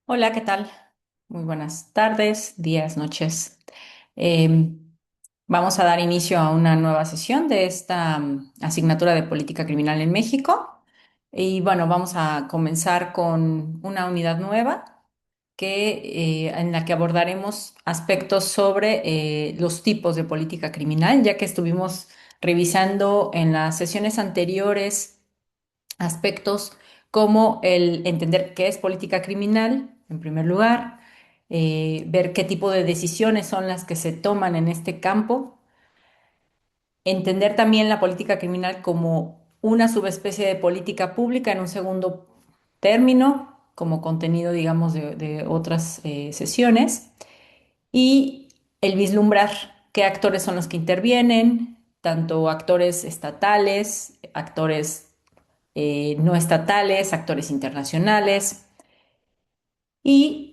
Hola, ¿qué tal? Muy buenas tardes, días, noches. Em, Vamos a dar inicio a una nueva sesión de esta asignatura de Política Criminal en México. Y bueno, vamos a comenzar con una unidad nueva en la que abordaremos aspectos sobre los tipos de política criminal, ya que estuvimos revisando en las sesiones anteriores aspectos como el entender qué es política criminal, en primer lugar, ver qué tipo de decisiones son las que se toman en este campo, entender también la política criminal como una subespecie de política pública en un segundo término, como contenido, digamos, de otras sesiones, y el vislumbrar qué actores son los que intervienen, tanto actores estatales, actores no estatales, actores internacionales. Y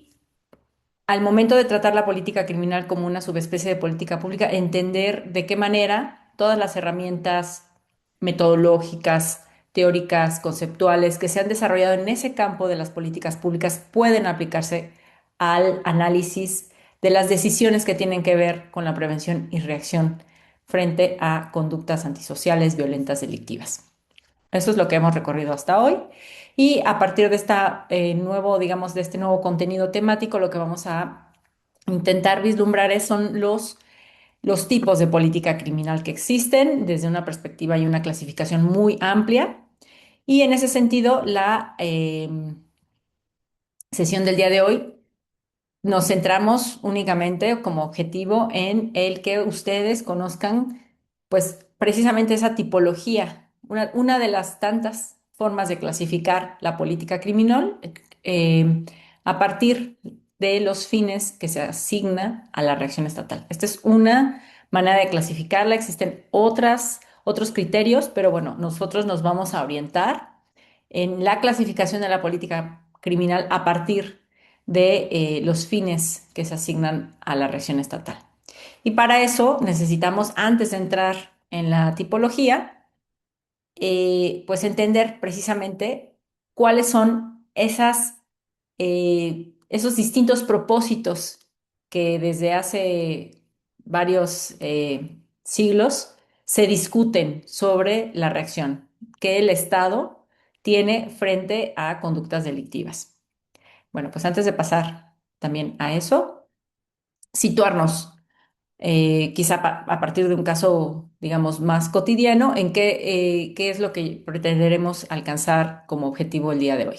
al momento de tratar la política criminal como una subespecie de política pública, entender de qué manera todas las herramientas metodológicas, teóricas, conceptuales que se han desarrollado en ese campo de las políticas públicas pueden aplicarse al análisis de las decisiones que tienen que ver con la prevención y reacción frente a conductas antisociales, violentas, delictivas. Eso es lo que hemos recorrido hasta hoy. Y a partir de digamos, de este nuevo contenido temático, lo que vamos a intentar vislumbrar son los tipos de política criminal que existen desde una perspectiva y una clasificación muy amplia. Y en ese sentido, la sesión del día de hoy nos centramos únicamente como objetivo en el que ustedes conozcan, pues precisamente esa tipología, una de las tantas formas de clasificar la política criminal eh, a partir de los fines que se asigna a la reacción estatal. Esta es una manera de clasificarla, existen otros criterios, pero bueno, nosotros nos vamos a orientar en la clasificación de la política criminal a partir de los fines que se asignan a la reacción estatal. Y para eso necesitamos, antes de entrar en la tipología, pues entender precisamente cuáles son esos distintos propósitos que desde hace varios siglos se discuten sobre la reacción que el Estado tiene frente a conductas delictivas. Bueno, pues antes de pasar también a eso, situarnos quizá a partir de un caso, digamos, más cotidiano, en qué es lo que pretenderemos alcanzar como objetivo el día de hoy.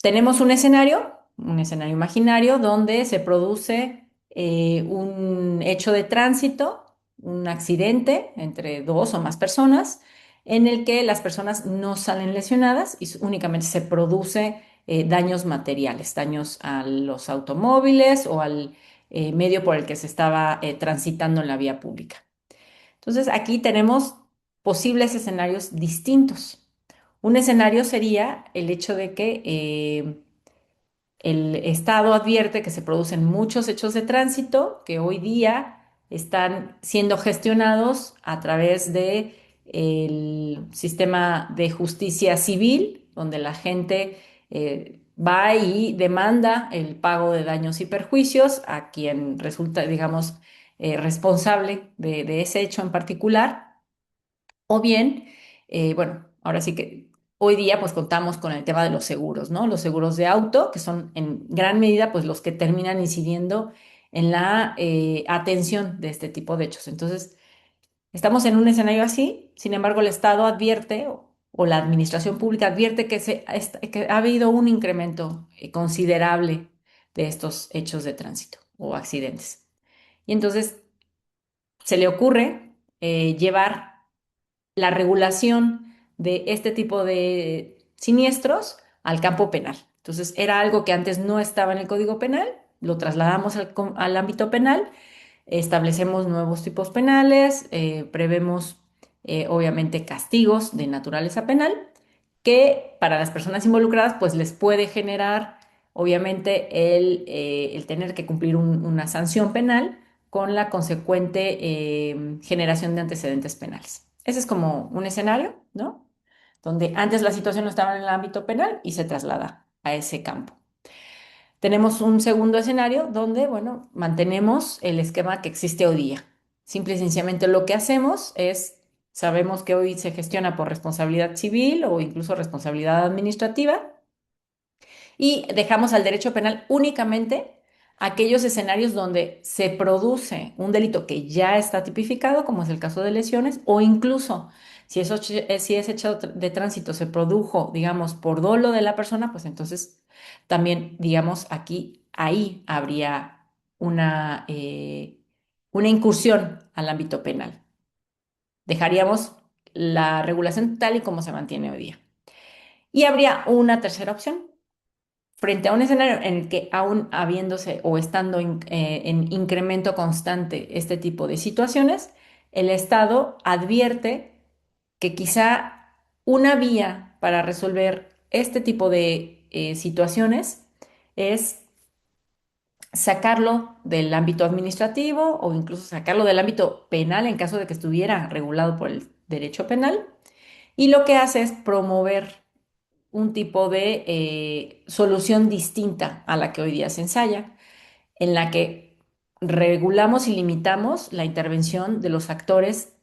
Tenemos un escenario imaginario donde se produce un hecho de tránsito, un accidente entre dos o más personas, en el que las personas no salen lesionadas y únicamente se produce daños materiales, daños a los automóviles o al medio por el que se estaba transitando en la vía pública. Entonces, aquí tenemos posibles escenarios distintos. Un escenario sería el hecho de que el Estado advierte que se producen muchos hechos de tránsito que hoy día están siendo gestionados a través de el sistema de justicia civil, donde la gente va y demanda el pago de daños y perjuicios a quien resulta, digamos, responsable de ese hecho en particular. O bien, bueno, ahora sí que hoy día pues contamos con el tema de los seguros, ¿no? Los seguros de auto, que son en gran medida pues los que terminan incidiendo en la atención de este tipo de hechos. Entonces, estamos en un escenario así, sin embargo, el Estado advierte o la administración pública advierte que ha habido un incremento considerable de estos hechos de tránsito o accidentes. Y entonces se le ocurre llevar la regulación de este tipo de siniestros al campo penal. Entonces, era algo que antes no estaba en el Código Penal, lo trasladamos al ámbito penal, establecemos nuevos tipos penales, prevemos obviamente castigos de naturaleza penal que para las personas involucradas pues les puede generar obviamente el tener que cumplir una sanción penal con la consecuente generación de antecedentes penales. Ese es como un escenario, ¿no? Donde antes la situación no estaba en el ámbito penal y se traslada a ese campo. Tenemos un segundo escenario donde, bueno, mantenemos el esquema que existe hoy día. Simple y sencillamente lo que hacemos es, sabemos que hoy se gestiona por responsabilidad civil o incluso responsabilidad administrativa y dejamos al derecho penal únicamente aquellos escenarios donde se produce un delito que ya está tipificado, como es el caso de lesiones, o incluso si ese hecho de tránsito se produjo, digamos, por dolo de la persona, pues entonces también, digamos, aquí, ahí habría una incursión al ámbito penal. Dejaríamos la regulación tal y como se mantiene hoy día. Y habría una tercera opción frente a un escenario en el que aún habiéndose o estando en incremento constante este tipo de situaciones, el Estado advierte que quizá una vía para resolver este tipo de situaciones es sacarlo del ámbito administrativo o incluso sacarlo del ámbito penal en caso de que estuviera regulado por el derecho penal. Y lo que hace es promover un tipo de solución distinta a la que hoy día se ensaya, en la que regulamos y limitamos la intervención de los actores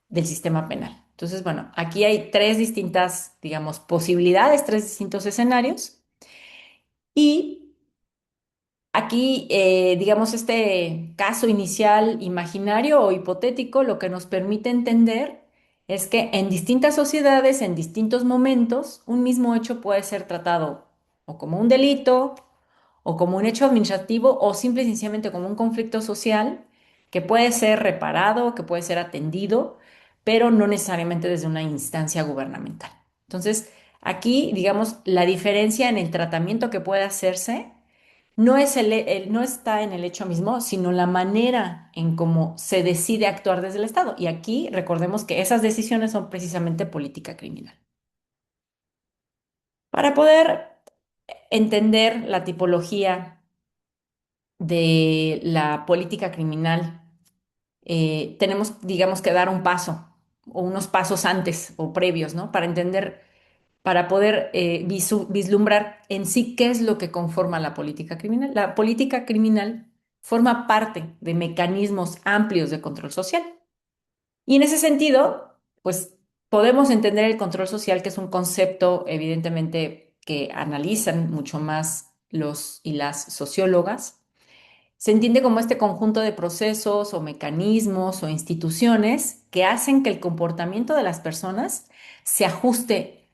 del sistema penal. Entonces, bueno, aquí hay tres distintas, digamos, posibilidades, tres distintos escenarios y aquí, digamos, este caso inicial imaginario o hipotético lo que nos permite entender es que en distintas sociedades, en distintos momentos, un mismo hecho puede ser tratado o como un delito, o como un hecho administrativo, o simple y sencillamente como un conflicto social que puede ser reparado, que puede ser atendido, pero no necesariamente desde una instancia gubernamental. Entonces, aquí, digamos, la diferencia en el tratamiento que puede hacerse no es no está en el hecho mismo, sino la manera en cómo se decide actuar desde el Estado. Y aquí recordemos que esas decisiones son precisamente política criminal. Para poder entender la tipología de la política criminal, tenemos, digamos, que dar un paso o unos pasos antes o previos, ¿no? Para entender, para poder vislumbrar en sí qué es lo que conforma la política criminal. La política criminal forma parte de mecanismos amplios de control social. Y en ese sentido, pues podemos entender el control social, que es un concepto evidentemente que analizan mucho más los y las sociólogas. Se entiende como este conjunto de procesos o mecanismos o instituciones que hacen que el comportamiento de las personas se ajuste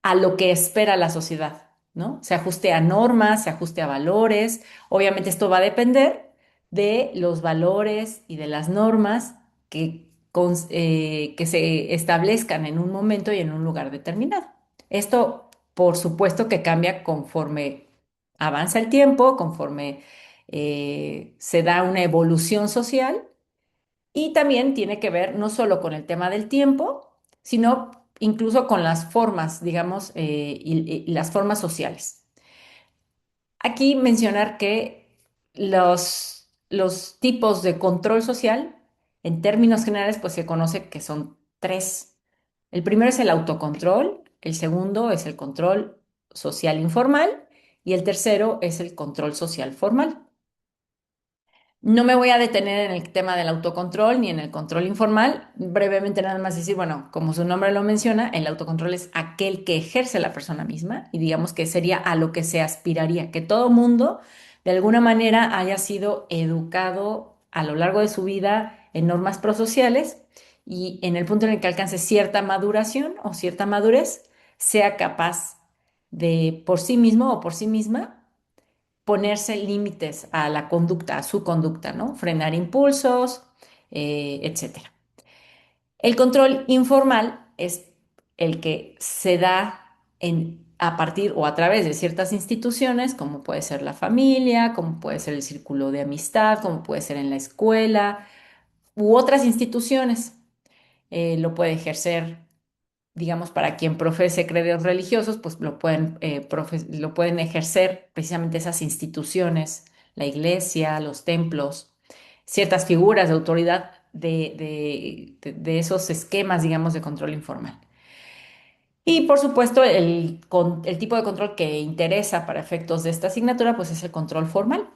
a lo que espera la sociedad, ¿no? Se ajuste a normas, se ajuste a valores. Obviamente esto va a depender de los valores y de las normas que se establezcan en un momento y en un lugar determinado. Esto, por supuesto, que cambia conforme avanza el tiempo, conforme se da una evolución social y también tiene que ver no solo con el tema del tiempo, sino incluso con las formas, digamos, y las formas sociales. Aquí mencionar que los tipos de control social, en términos generales, pues se conoce que son tres. El primero es el autocontrol, el segundo es el control social informal y el tercero es el control social formal. No me voy a detener en el tema del autocontrol ni en el control informal. Brevemente nada más decir, bueno, como su nombre lo menciona, el autocontrol es aquel que ejerce la persona misma y digamos que sería a lo que se aspiraría, que todo mundo de alguna manera haya sido educado a lo largo de su vida en normas prosociales y en el punto en el que alcance cierta maduración o cierta madurez, sea capaz de por sí mismo o por sí misma ponerse límites a la conducta, a su conducta, ¿no? Frenar impulsos, etcétera. El control informal es el que se da a partir o a través de ciertas instituciones, como puede ser la familia, como puede ser el círculo de amistad, como puede ser en la escuela u otras instituciones. Lo puede ejercer, digamos, para quien profese credos religiosos, pues lo pueden ejercer precisamente esas instituciones, la iglesia, los templos, ciertas figuras de autoridad de esos esquemas, digamos, de control informal. Y por supuesto, el tipo de control que interesa para efectos de esta asignatura, pues es el control formal.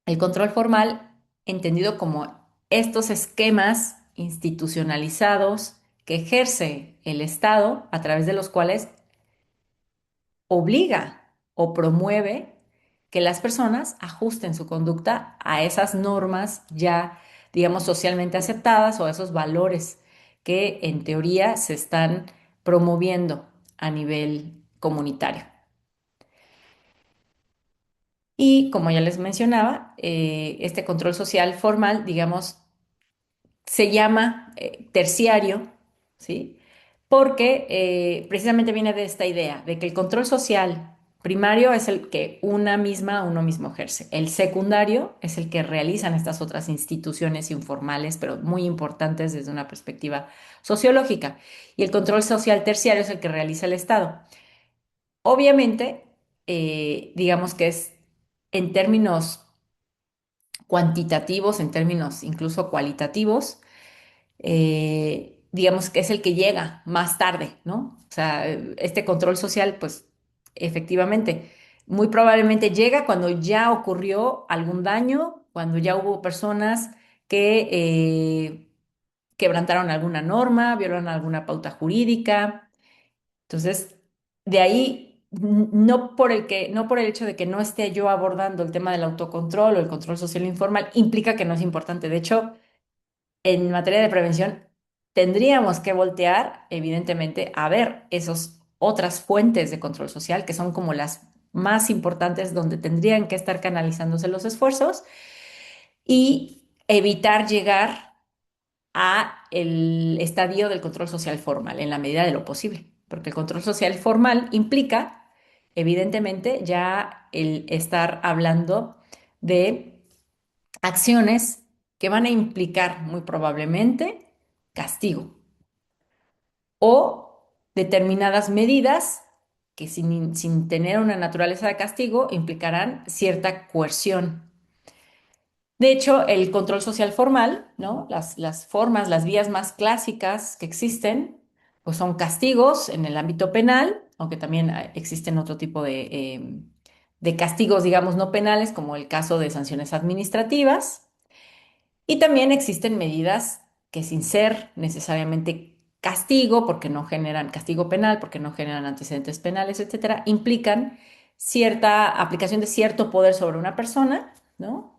El control formal, entendido como estos esquemas institucionalizados que ejerce el Estado a través de los cuales obliga o promueve que las personas ajusten su conducta a esas normas ya, digamos, socialmente aceptadas o a esos valores que en teoría se están promoviendo a nivel comunitario. Y como ya les mencionaba, este control social formal, digamos, se llama terciario, ¿sí? Porque precisamente viene de esta idea de que el control social primario es el que uno mismo ejerce. El secundario es el que realizan estas otras instituciones informales, pero muy importantes desde una perspectiva sociológica. Y el control social terciario es el que realiza el Estado. Obviamente, digamos que es en términos cuantitativos, en términos incluso cualitativos, digamos que es el que llega más tarde, ¿no? O sea, este control social, pues efectivamente, muy probablemente llega cuando ya ocurrió algún daño, cuando ya hubo personas que quebrantaron alguna norma, violaron alguna pauta jurídica. Entonces, de ahí, no por el hecho de que no esté yo abordando el tema del autocontrol o el control social informal, implica que no es importante. De hecho, en materia de prevención, tendríamos que voltear, evidentemente, a ver esas otras fuentes de control social, que son como las más importantes, donde tendrían que estar canalizándose los esfuerzos y evitar llegar a el estadio del control social formal en la medida de lo posible, porque el control social formal implica, evidentemente, ya el estar hablando de acciones que van a implicar muy probablemente castigo o determinadas medidas que sin tener una naturaleza de castigo implicarán cierta coerción. De hecho, el control social formal, ¿no? Las formas, las vías más clásicas que existen, pues son castigos en el ámbito penal, aunque también existen otro tipo de castigos, digamos, no penales, como el caso de sanciones administrativas. Y también existen medidas que sin ser necesariamente castigo, porque no generan castigo penal, porque no generan antecedentes penales, etcétera, implican cierta aplicación de cierto poder sobre una persona, ¿no?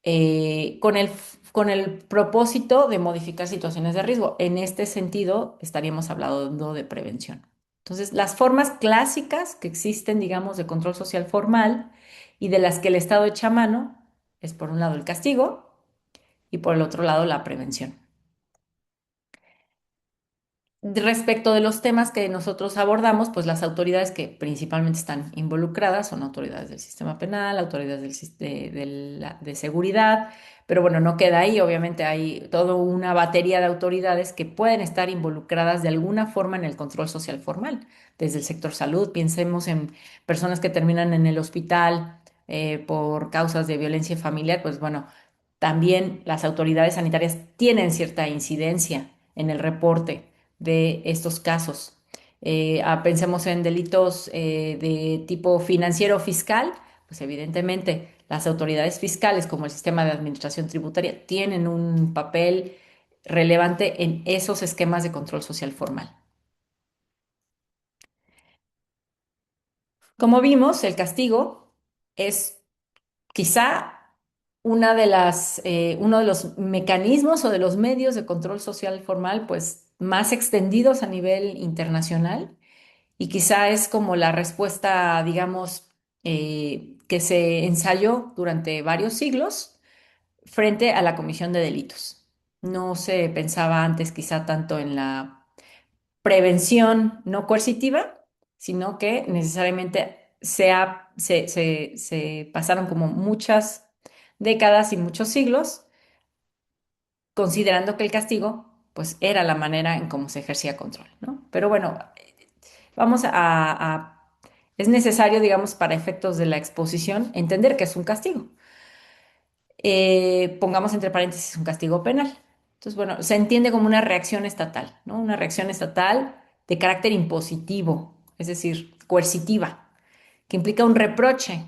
Con el propósito de modificar situaciones de riesgo. En este sentido, estaríamos hablando de prevención. Entonces, las formas clásicas que existen, digamos, de control social formal y de las que el Estado echa mano es, por un lado, el castigo y por el otro lado la prevención. Respecto de los temas que nosotros abordamos, pues las autoridades que principalmente están involucradas son autoridades del sistema penal, autoridades de seguridad, pero bueno, no queda ahí, obviamente hay toda una batería de autoridades que pueden estar involucradas de alguna forma en el control social formal, desde el sector salud, pensemos en personas que terminan en el hospital por causas de violencia familiar, pues bueno, también las autoridades sanitarias tienen cierta incidencia en el reporte de estos casos. Pensemos en delitos de tipo financiero o fiscal, pues evidentemente las autoridades fiscales, como el sistema de administración tributaria, tienen un papel relevante en esos esquemas de control social formal. Como vimos, el castigo es quizá uno de los mecanismos o de los medios de control social formal, pues más extendidos a nivel internacional y quizá es como la respuesta, digamos, que se ensayó durante varios siglos frente a la comisión de delitos. No se pensaba antes quizá tanto en la prevención no coercitiva, sino que necesariamente se pasaron como muchas décadas y muchos siglos, considerando que el castigo, pues, era la manera en cómo se ejercía control, ¿no? Pero bueno, es necesario, digamos, para efectos de la exposición, entender que es un castigo. Pongamos entre paréntesis un castigo penal. Entonces, bueno, se entiende como una reacción estatal, ¿no? Una reacción estatal de carácter impositivo, es decir, coercitiva, que implica un reproche,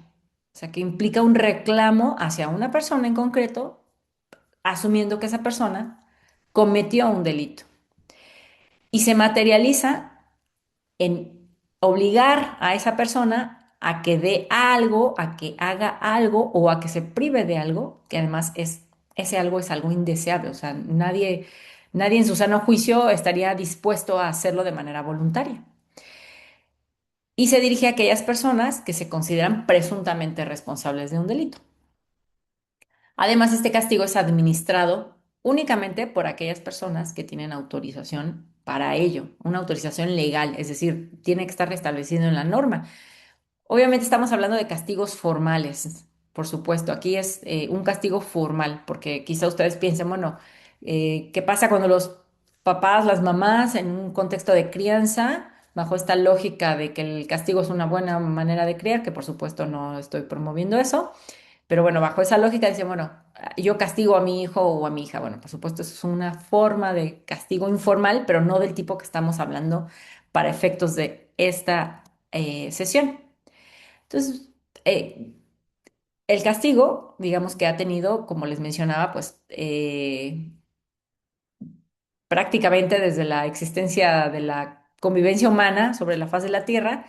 o sea, que implica un reclamo hacia una persona en concreto, asumiendo que esa persona cometió un delito. Y se materializa en obligar a esa persona a que dé algo, a que haga algo o a que se prive de algo, que además ese algo es algo indeseable, o sea, nadie en su sano juicio estaría dispuesto a hacerlo de manera voluntaria. Y se dirige a aquellas personas que se consideran presuntamente responsables de un delito. Además, este castigo es administrado únicamente por aquellas personas que tienen autorización para ello, una autorización legal, es decir, tiene que estar establecido en la norma. Obviamente estamos hablando de castigos formales, por supuesto. Aquí es un castigo formal, porque quizá ustedes piensen, bueno, ¿qué pasa cuando los papás, las mamás, en un contexto de crianza, bajo esta lógica de que el castigo es una buena manera de criar, que por supuesto no estoy promoviendo eso, pero bueno, bajo esa lógica dicen, bueno, yo castigo a mi hijo o a mi hija. Bueno, por supuesto, eso es una forma de castigo informal, pero no del tipo que estamos hablando para efectos de esta sesión. Entonces, eh, el castigo, digamos que ha tenido, como les mencionaba, pues prácticamente desde la existencia de la convivencia humana sobre la faz de la Tierra,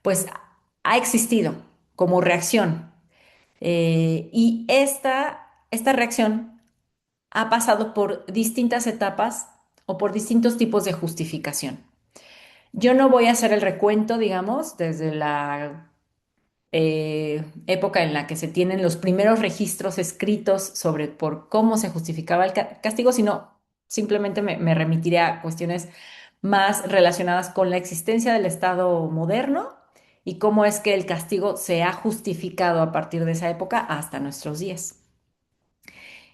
pues ha existido como reacción. Y esta reacción ha pasado por distintas etapas o por distintos tipos de justificación. Yo no voy a hacer el recuento, digamos, desde la época en la que se tienen los primeros registros escritos sobre por cómo se justificaba el castigo, sino simplemente me remitiré a cuestiones más relacionadas con la existencia del Estado moderno y cómo es que el castigo se ha justificado a partir de esa época hasta nuestros días.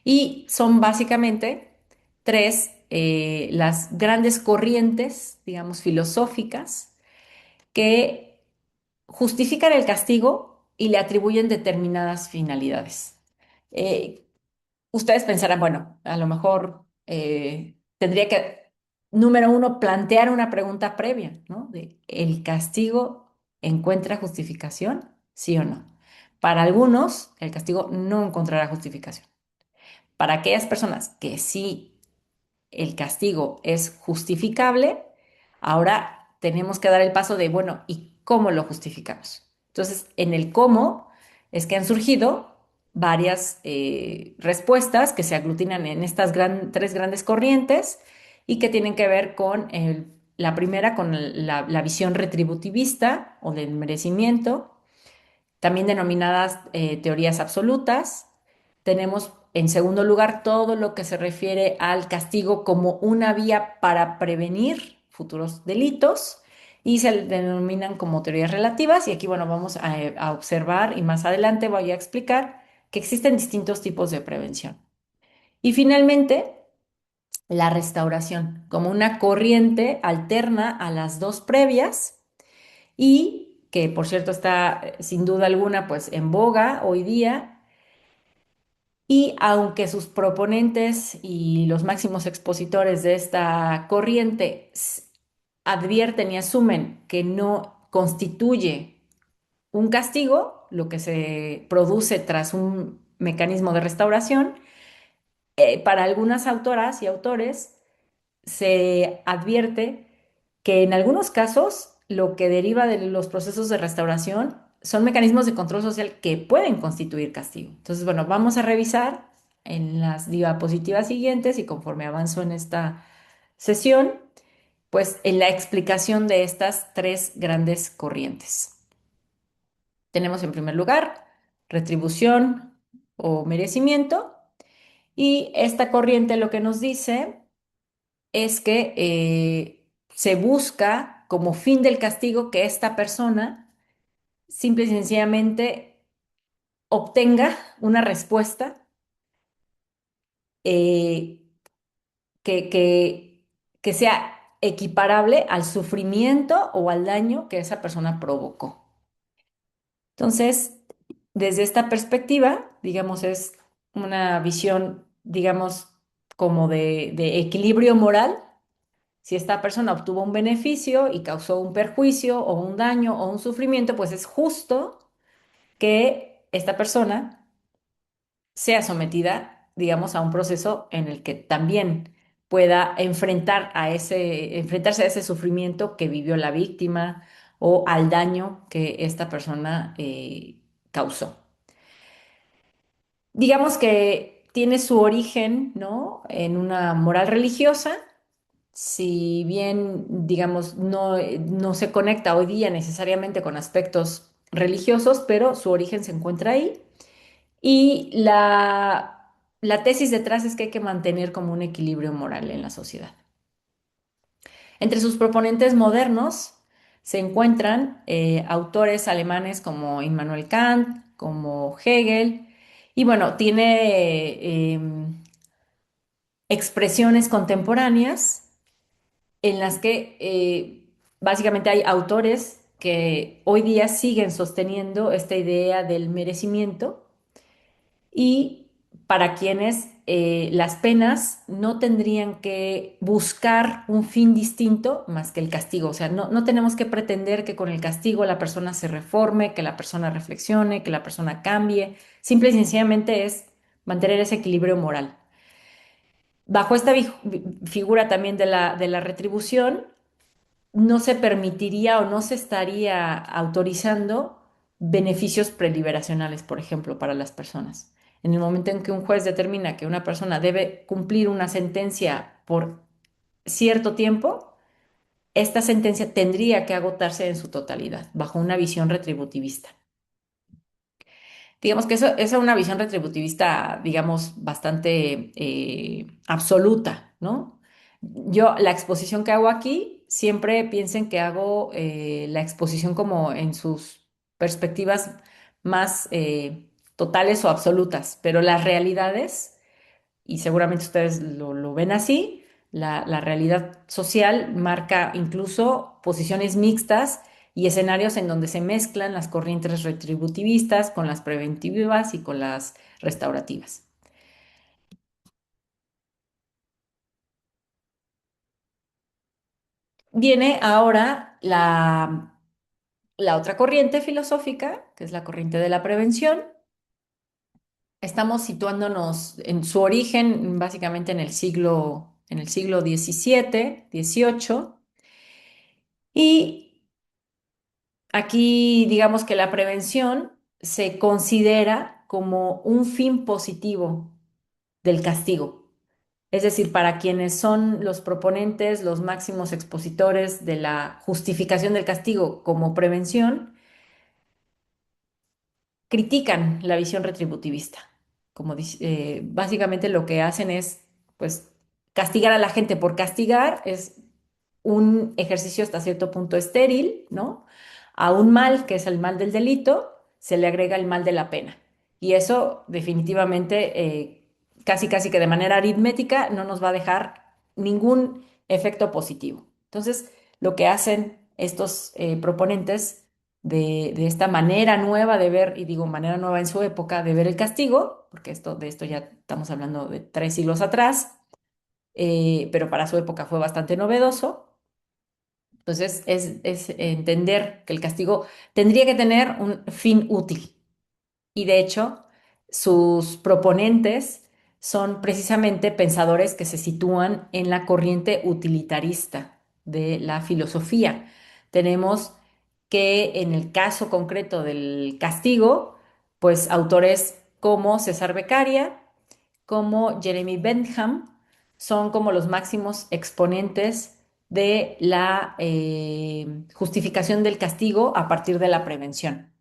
Y son básicamente tres las grandes corrientes, digamos, filosóficas que justifican el castigo y le atribuyen determinadas finalidades. Eh, Ustedes pensarán, bueno, a lo mejor tendría que, número uno, plantear una pregunta previa, ¿no? De, ¿el castigo encuentra justificación? ¿Sí o no? Para algunos, el castigo no encontrará justificación. Para aquellas personas que sí el castigo es justificable, ahora tenemos que dar el paso de, bueno, ¿y cómo lo justificamos? Entonces, en el cómo es que han surgido varias respuestas que se aglutinan en estas tres grandes corrientes y que tienen que ver con la primera, con la visión retributivista o del merecimiento, también denominadas teorías absolutas. Tenemos en segundo lugar todo lo que se refiere al castigo como una vía para prevenir futuros delitos y se denominan como teorías relativas. Y aquí, bueno, vamos a observar y más adelante voy a explicar que existen distintos tipos de prevención. Y finalmente, la restauración como una corriente alterna a las dos previas y que por cierto está sin duda alguna pues en boga hoy día y aunque sus proponentes y los máximos expositores de esta corriente advierten y asumen que no constituye un castigo, lo que se produce tras un mecanismo de restauración, para algunas autoras y autores se advierte que en algunos casos lo que deriva de los procesos de restauración son mecanismos de control social que pueden constituir castigo. Entonces, bueno, vamos a revisar en las diapositivas siguientes y conforme avanzo en esta sesión, pues en la explicación de estas tres grandes corrientes. Tenemos en primer lugar retribución o merecimiento y esta corriente lo que nos dice es que se busca como fin del castigo que esta persona simple y sencillamente obtenga una respuesta eh, que, que, que sea equiparable al sufrimiento o al daño que esa persona provocó. Entonces, desde esta perspectiva, digamos, es una visión, digamos, como de equilibrio moral Si esta persona obtuvo un beneficio y causó un perjuicio o un daño o un sufrimiento, pues es justo que esta persona sea sometida, digamos, a un proceso en el que también pueda enfrentarse a ese sufrimiento que vivió la víctima o al daño que esta persona causó. Digamos que tiene su origen, ¿no? En una moral religiosa, si bien, digamos, no se conecta hoy día necesariamente con aspectos religiosos, pero su origen se encuentra ahí. Y la tesis detrás es que hay que mantener como un equilibrio moral en la sociedad. Entre sus proponentes modernos se encuentran autores alemanes como Immanuel Kant, como Hegel, y bueno, tiene expresiones contemporáneas en las que básicamente hay autores que hoy día siguen sosteniendo esta idea del merecimiento y para quienes las penas no tendrían que buscar un fin distinto más que el castigo. O sea, no tenemos que pretender que con el castigo la persona se reforme, que la persona reflexione, que la persona cambie. Simple y sencillamente es mantener ese equilibrio moral. Bajo esta figura también de la retribución, no se permitiría o no se estaría autorizando beneficios preliberacionales, por ejemplo, para las personas. En el momento en que un juez determina que una persona debe cumplir una sentencia por cierto tiempo, esta sentencia tendría que agotarse en su totalidad, bajo una visión retributivista. Digamos que eso es una visión retributivista, digamos, bastante absoluta, ¿no? Yo la exposición que hago aquí, siempre piensen que hago la exposición como en sus perspectivas más totales o absolutas, pero las realidades y seguramente ustedes lo ven así, la realidad social marca incluso posiciones mixtas y escenarios en donde se mezclan las corrientes retributivistas con las preventivas y con las restaurativas. Viene ahora la otra corriente filosófica, que es la corriente de la prevención. Estamos situándonos en su origen básicamente en el siglo XVII, XVIII, y aquí digamos que la prevención se considera como un fin positivo del castigo. Es decir, para quienes son los proponentes, los máximos expositores de la justificación del castigo como prevención, critican la visión retributivista. Básicamente lo que hacen es, pues, castigar a la gente por castigar es un ejercicio hasta cierto punto estéril, ¿no? A un mal, que es el mal del delito, se le agrega el mal de la pena. Y eso definitivamente, casi casi que de manera aritmética, no nos va a dejar ningún efecto positivo. Entonces, lo que hacen estos proponentes de esta manera nueva de ver, y digo manera nueva en su época, de ver el castigo, porque de esto ya estamos hablando de 3 siglos atrás, pero para su época fue bastante novedoso. Entonces, es entender que el castigo tendría que tener un fin útil. Y de hecho, sus proponentes son precisamente pensadores que se sitúan en la corriente utilitarista de la filosofía. Tenemos que en el caso concreto del castigo, pues autores como César Beccaria, como Jeremy Bentham, son como los máximos exponentes de la justificación del castigo a partir de la prevención.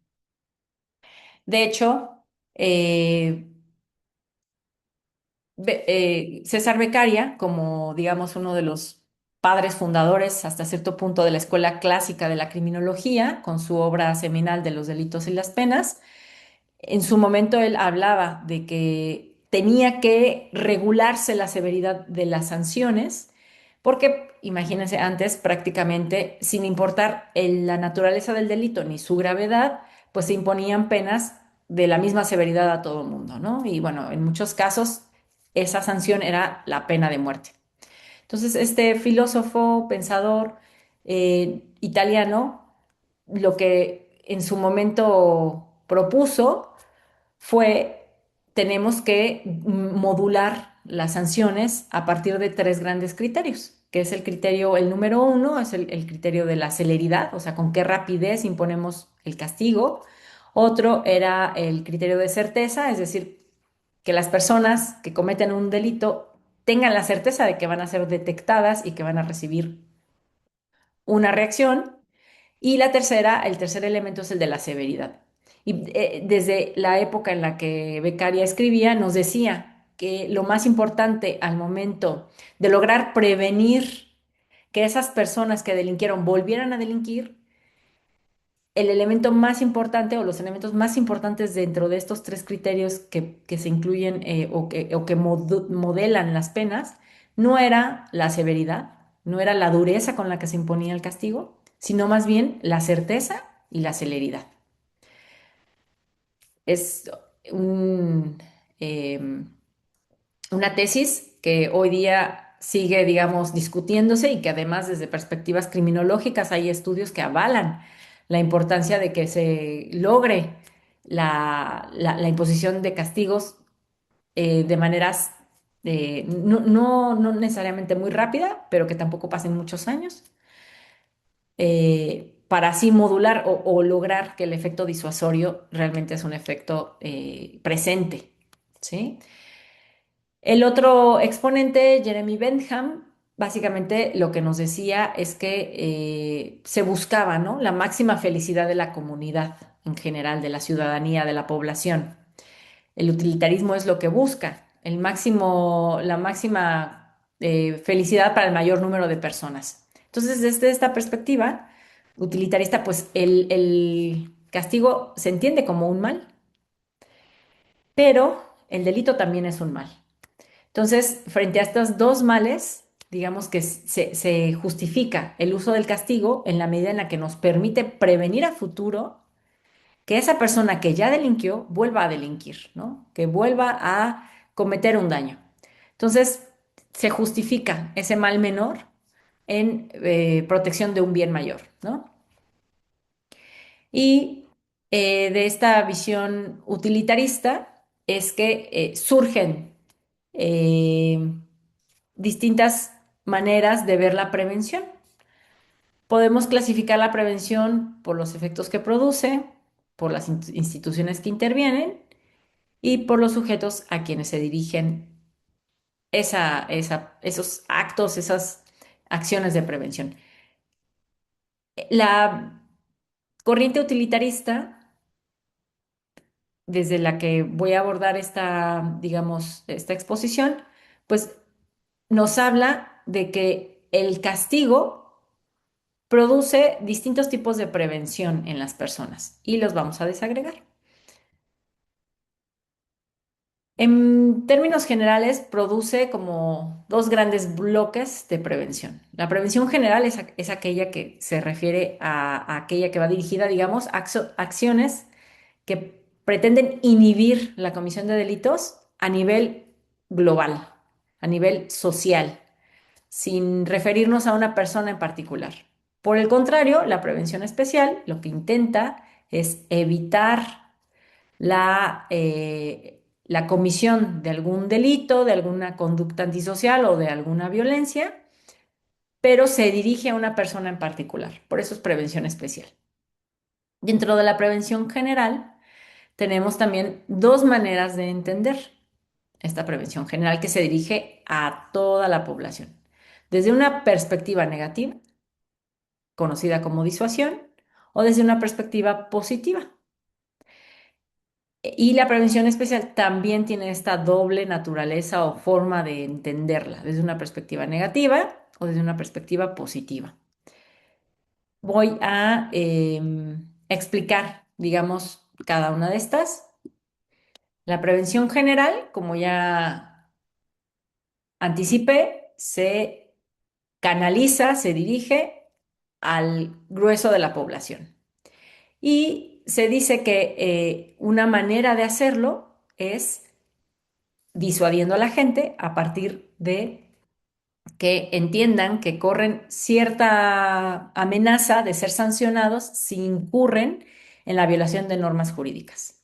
De hecho, eh, César Beccaria, como digamos uno de los padres fundadores hasta cierto punto de la escuela clásica de la criminología, con su obra seminal de los delitos y las penas, en su momento él hablaba de que tenía que regularse la severidad de las sanciones, porque imagínense antes prácticamente, sin importar la naturaleza del delito ni su gravedad, pues se imponían penas de la misma severidad a todo el mundo, ¿no? Y bueno, en muchos casos esa sanción era la pena de muerte. Entonces, este filósofo, pensador italiano, lo que en su momento propuso fue, tenemos que modular las sanciones a partir de tres grandes criterios, que es el criterio, el número uno, es el criterio de la celeridad, o sea, con qué rapidez imponemos el castigo. Otro era el criterio de certeza, es decir, que las personas que cometen un delito tengan la certeza de que van a ser detectadas y que van a recibir una reacción. Y la tercera, el tercer elemento es el de la severidad. Y desde la época en la que Beccaria escribía, nos decía que lo más importante al momento de lograr prevenir que esas personas que delinquieron volvieran a delinquir, el elemento más importante o los elementos más importantes dentro de estos tres criterios que se incluyen o que modelan las penas, no era la severidad, no era la dureza con la que se imponía el castigo, sino más bien la certeza y la celeridad. Es un, em, una tesis que hoy día sigue, digamos, discutiéndose y que además desde perspectivas criminológicas hay estudios que avalan la importancia de que se logre la imposición de castigos de maneras no necesariamente muy rápida, pero que tampoco pasen muchos años, para así modular o lograr que el efecto disuasorio realmente es un efecto presente, ¿sí? El otro exponente, Jeremy Bentham, básicamente lo que nos decía es que se buscaba, ¿no? La máxima felicidad de la comunidad en general, de la ciudadanía, de la población. El utilitarismo es lo que busca, la máxima felicidad para el mayor número de personas. Entonces, desde esta perspectiva utilitarista, pues el castigo se entiende como un mal, pero el delito también es un mal. Entonces, frente a estos dos males, digamos que se justifica el uso del castigo en la medida en la que nos permite prevenir a futuro que esa persona que ya delinquió vuelva a delinquir, ¿no? Que vuelva a cometer un daño. Entonces, se justifica ese mal menor en protección de un bien mayor, ¿no? Y de esta visión utilitarista es que surgen eh, distintas maneras de ver la prevención. Podemos clasificar la prevención por los efectos que produce, por las instituciones que intervienen y por los sujetos a quienes se dirigen esos actos, esas acciones de prevención. La corriente utilitarista, desde la que voy a abordar esta, digamos, esta exposición, pues nos habla de que el castigo produce distintos tipos de prevención en las personas y los vamos a desagregar. En términos generales, produce como dos grandes bloques de prevención. La prevención general es aquella que se refiere a aquella que va dirigida, digamos, a acciones que pretenden inhibir la comisión de delitos a nivel global, a nivel social, sin referirnos a una persona en particular. Por el contrario, la prevención especial lo que intenta es evitar la comisión de algún delito, de alguna conducta antisocial o de alguna violencia, pero se dirige a una persona en particular. Por eso es prevención especial. Dentro de la prevención general, tenemos también dos maneras de entender esta prevención general que se dirige a toda la población. Desde una perspectiva negativa, conocida como disuasión, o desde una perspectiva positiva. Y la prevención especial también tiene esta doble naturaleza o forma de entenderla, desde una perspectiva negativa o desde una perspectiva positiva. Voy a explicar, digamos, cada una de estas. La prevención general, como ya anticipé, se canaliza, se dirige al grueso de la población. Y se dice que una manera de hacerlo es disuadiendo a la gente a partir de que entiendan que corren cierta amenaza de ser sancionados si incurren en la violación de normas jurídicas.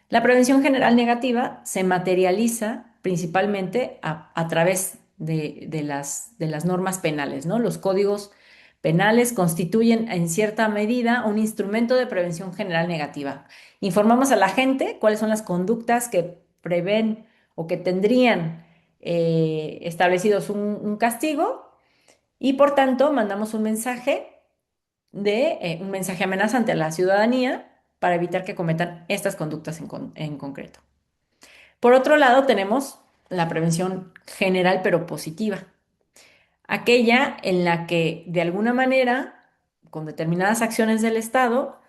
La prevención general negativa se materializa principalmente a través de las normas penales, ¿no? Los códigos penales constituyen en cierta medida un instrumento de prevención general negativa. Informamos a la gente cuáles son las conductas que prevén o que tendrían establecidos un castigo y por tanto mandamos un mensaje amenazante a la ciudadanía para evitar que cometan estas conductas en concreto. Por otro lado, tenemos la prevención general pero positiva, aquella en la que de alguna manera, con determinadas acciones del Estado,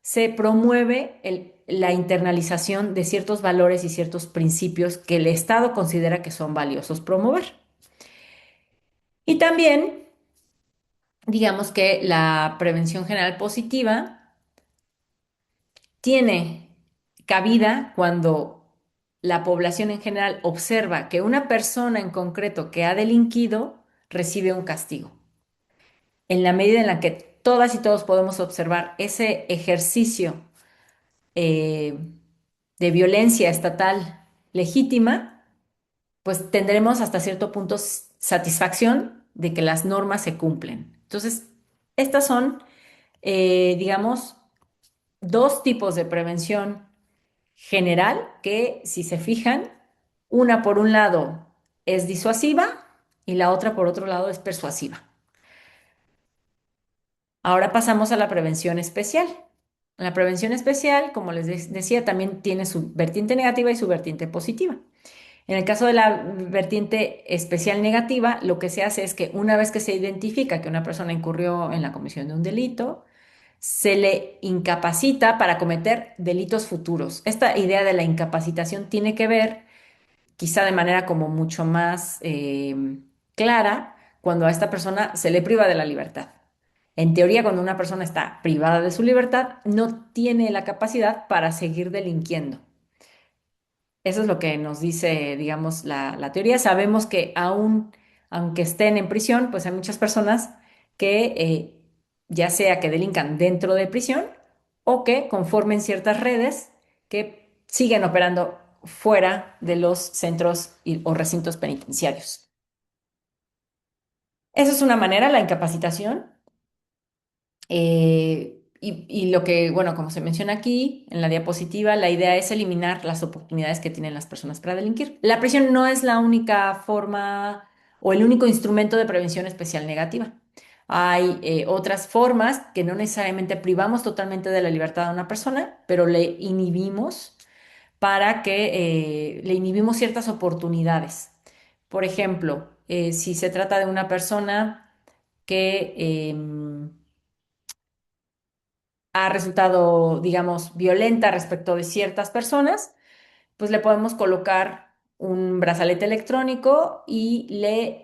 se promueve la internalización de ciertos valores y ciertos principios que el Estado considera que son valiosos promover. Y también, digamos que la prevención general positiva tiene cabida cuando la población en general observa que una persona en concreto que ha delinquido recibe un castigo. En la medida en la que todas y todos podemos observar ese ejercicio eh, de violencia estatal legítima, pues tendremos hasta cierto punto satisfacción de que las normas se cumplen. Entonces, estas son, digamos, dos tipos de prevención general que, si se fijan, una por un lado es disuasiva y la otra por otro lado es persuasiva. Ahora pasamos a la prevención especial. La prevención especial, como les decía, también tiene su vertiente negativa y su vertiente positiva. En el caso de la vertiente especial negativa, lo que se hace es que una vez que se identifica que una persona incurrió en la comisión de un delito, se le incapacita para cometer delitos futuros. Esta idea de la incapacitación tiene que ver, quizá de manera como mucho más clara, cuando a esta persona se le priva de la libertad. En teoría, cuando una persona está privada de su libertad, no tiene la capacidad para seguir delinquiendo. Eso es lo que nos dice, digamos, la teoría. Sabemos que aunque estén en prisión, pues hay muchas personas que ya sea que delincan dentro de prisión o que conformen ciertas redes que siguen operando fuera de los centros o recintos penitenciarios. Esa es una manera, la incapacitación. Y lo que, bueno, como se menciona aquí en la diapositiva, la idea es eliminar las oportunidades que tienen las personas para delinquir. La prisión no es la única forma o el único instrumento de prevención especial negativa. Hay otras formas que no necesariamente privamos totalmente de la libertad a una persona, pero le inhibimos para que le inhibimos ciertas oportunidades. Por ejemplo, si se trata de una persona que ha resultado, digamos, violenta respecto de ciertas personas, pues le podemos colocar un brazalete electrónico y le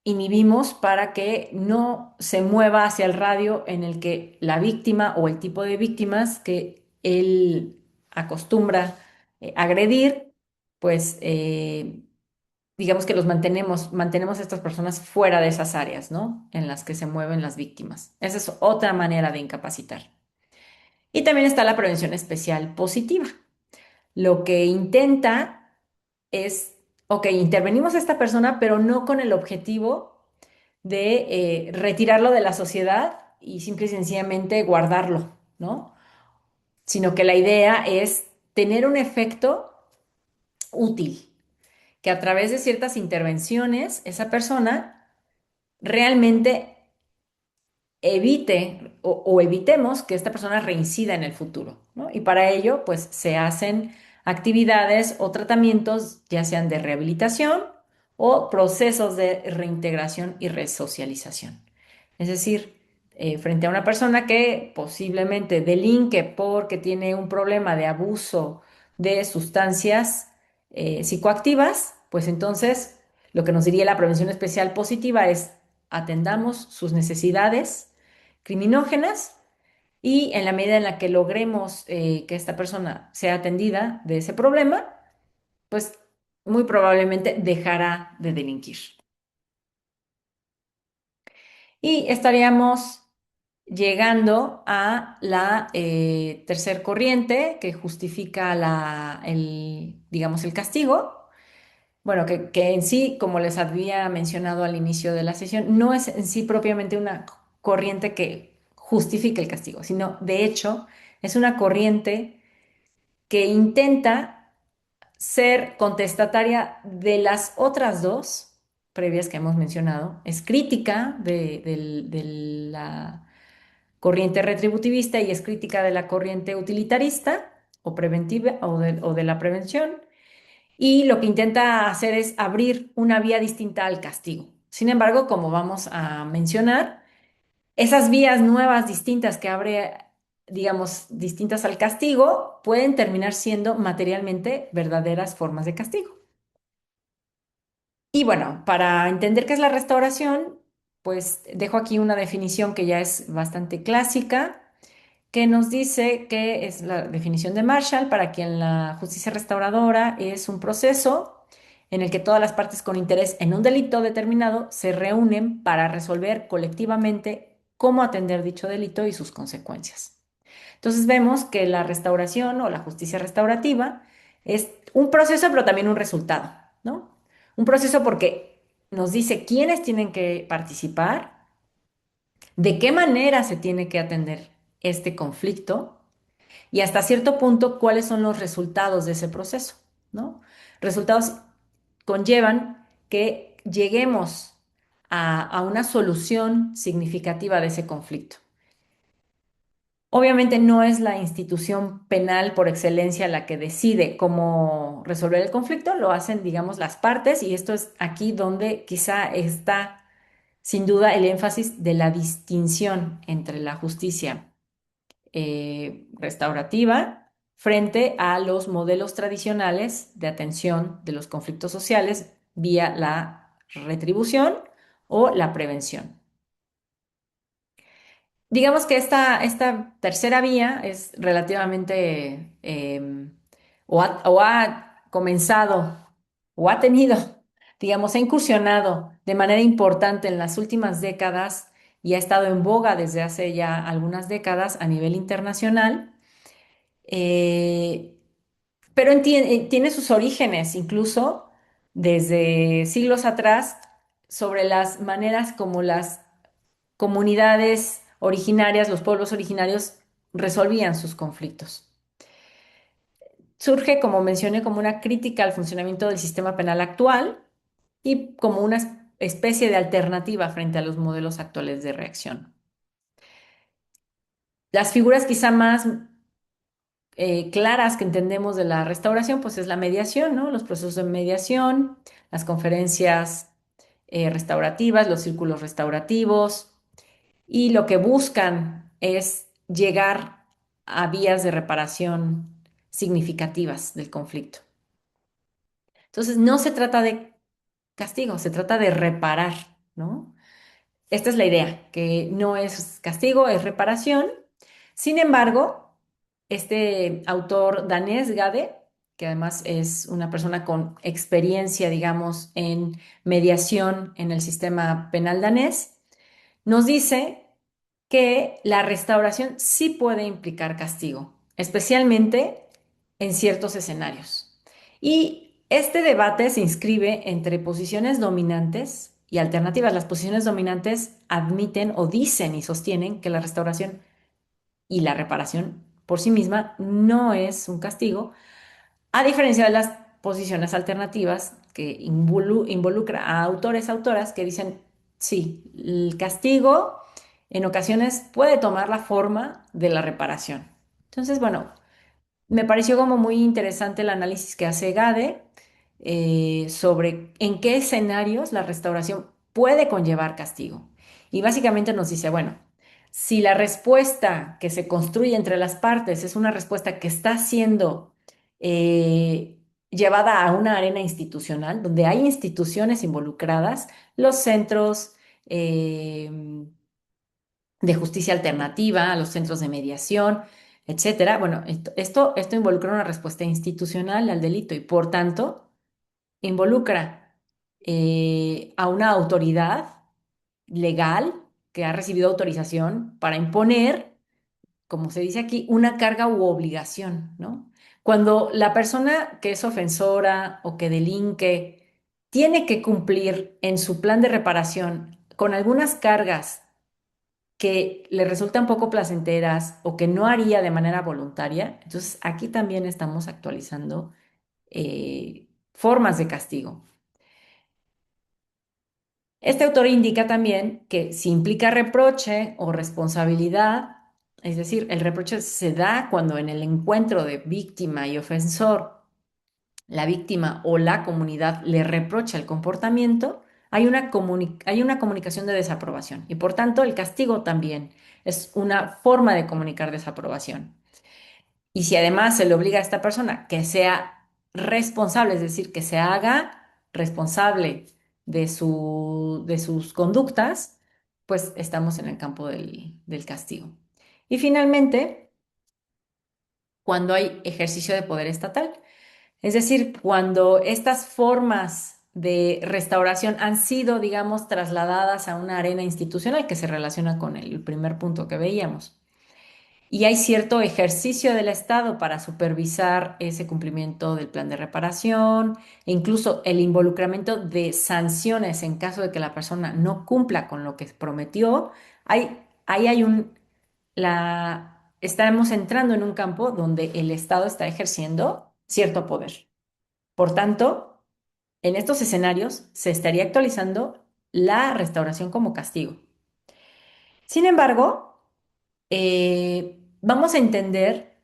inhibimos para que no se mueva hacia el radio en el que la víctima o el tipo de víctimas que él acostumbra agredir, pues digamos que mantenemos a estas personas fuera de esas áreas, ¿no? En las que se mueven las víctimas. Esa es otra manera de incapacitar. Y también está la prevención especial positiva. Lo que intenta es, ok, intervenimos a esta persona, pero no con el objetivo de retirarlo de la sociedad y simple y sencillamente guardarlo, ¿no? Sino que la idea es tener un efecto útil, que a través de ciertas intervenciones esa persona realmente evite o evitemos que esta persona reincida en el futuro, ¿no? Y para ello, pues se hacen actividades o tratamientos, ya sean de rehabilitación o procesos de reintegración y resocialización. Es decir, frente a una persona que posiblemente delinque porque tiene un problema de abuso de sustancias psicoactivas, pues entonces lo que nos diría la prevención especial positiva es atendamos sus necesidades criminógenas y en la medida en la que logremos que esta persona sea atendida de ese problema, pues muy probablemente dejará de delinquir. Y estaríamos llegando a la tercer corriente que justifica digamos, el castigo. Bueno, que en sí, como les había mencionado al inicio de la sesión, no es en sí propiamente una corriente que justifique el castigo, sino de hecho es una corriente que intenta ser contestataria de las otras dos previas que hemos mencionado. Es crítica de la corriente retributivista y es crítica de la corriente utilitarista o preventiva o de la prevención. Y lo que intenta hacer es abrir una vía distinta al castigo. Sin embargo, como vamos a mencionar, esas vías nuevas, distintas que abre, digamos, distintas al castigo, pueden terminar siendo materialmente verdaderas formas de castigo. Y bueno, para entender qué es la restauración, pues dejo aquí una definición que ya es bastante clásica, que nos dice que es la definición de Marshall, para quien la justicia restauradora es un proceso en el que todas las partes con interés en un delito determinado se reúnen para resolver colectivamente cómo atender dicho delito y sus consecuencias. Entonces vemos que la restauración o la justicia restaurativa es un proceso, pero también un resultado, ¿no? Un proceso porque nos dice quiénes tienen que participar, de qué manera se tiene que atender este conflicto y hasta cierto punto cuáles son los resultados de ese proceso, ¿no? Resultados conllevan que lleguemos a una solución significativa de ese conflicto. Obviamente no es la institución penal por excelencia la que decide cómo resolver el conflicto, lo hacen, digamos, las partes y esto es aquí donde quizá está sin duda el énfasis de la distinción entre la justicia restaurativa frente a los modelos tradicionales de atención de los conflictos sociales vía la retribución o la prevención. Digamos que esta tercera vía es relativamente, o ha comenzado, o ha tenido, digamos, ha incursionado de manera importante en las últimas décadas y ha estado en boga desde hace ya algunas décadas a nivel internacional, eh, pero tiene sus orígenes incluso desde siglos atrás sobre las maneras como las comunidades originarias, los pueblos originarios resolvían sus conflictos. Surge, como mencioné, como una crítica al funcionamiento del sistema penal actual y como una especie de alternativa frente a los modelos actuales de reacción. Las figuras quizá más claras que entendemos de la restauración, pues es la mediación, ¿no? Los procesos de mediación, las conferencias restaurativas, los círculos restaurativos, y lo que buscan es llegar a vías de reparación significativas del conflicto. Entonces, no se trata de castigo, se trata de reparar, ¿no? Esta es la idea, que no es castigo, es reparación. Sin embargo, este autor danés, Gade, que además es una persona con experiencia, digamos, en mediación en el sistema penal danés, nos dice que la restauración sí puede implicar castigo, especialmente en ciertos escenarios. Y este debate se inscribe entre posiciones dominantes y alternativas. Las posiciones dominantes admiten o dicen y sostienen que la restauración y la reparación por sí misma no es un castigo, a diferencia de las posiciones alternativas que involucra a autores, autoras que dicen, sí, el castigo en ocasiones puede tomar la forma de la reparación. Entonces, bueno, me pareció como muy interesante el análisis que hace Gade sobre en qué escenarios la restauración puede conllevar castigo. Y básicamente nos dice, bueno, si la respuesta que se construye entre las partes es una respuesta que está siendo llevada a una arena institucional, donde hay instituciones involucradas, los centros de justicia alternativa, los centros de mediación, etcétera. Bueno, esto involucra una respuesta institucional al delito y por tanto involucra a una autoridad legal que ha recibido autorización para imponer, como se dice aquí, una carga u obligación, ¿no? Cuando la persona que es ofensora o que delinque tiene que cumplir en su plan de reparación con algunas cargas que le resultan poco placenteras o que no haría de manera voluntaria, entonces aquí también estamos actualizando formas de castigo. Este autor indica también que si implica reproche o responsabilidad, es decir, el reproche se da cuando en el encuentro de víctima y ofensor, la víctima o la comunidad le reprocha el comportamiento, hay una comunicación de desaprobación y por tanto el castigo también es una forma de comunicar desaprobación. Y si además se le obliga a esta persona que sea responsable, es decir, que se haga responsable de sus conductas, pues estamos en el campo del castigo. Y finalmente, cuando hay ejercicio de poder estatal, es decir, cuando estas formas de restauración han sido, digamos, trasladadas a una arena institucional que se relaciona con el primer punto que veíamos. Y hay cierto ejercicio del Estado para supervisar ese cumplimiento del plan de reparación e incluso el involucramiento de sanciones en caso de que la persona no cumpla con lo que prometió. Ahí hay estamos entrando en un campo donde el Estado está ejerciendo cierto poder. Por tanto, en estos escenarios se estaría actualizando la restauración como castigo. Sin embargo, vamos a entender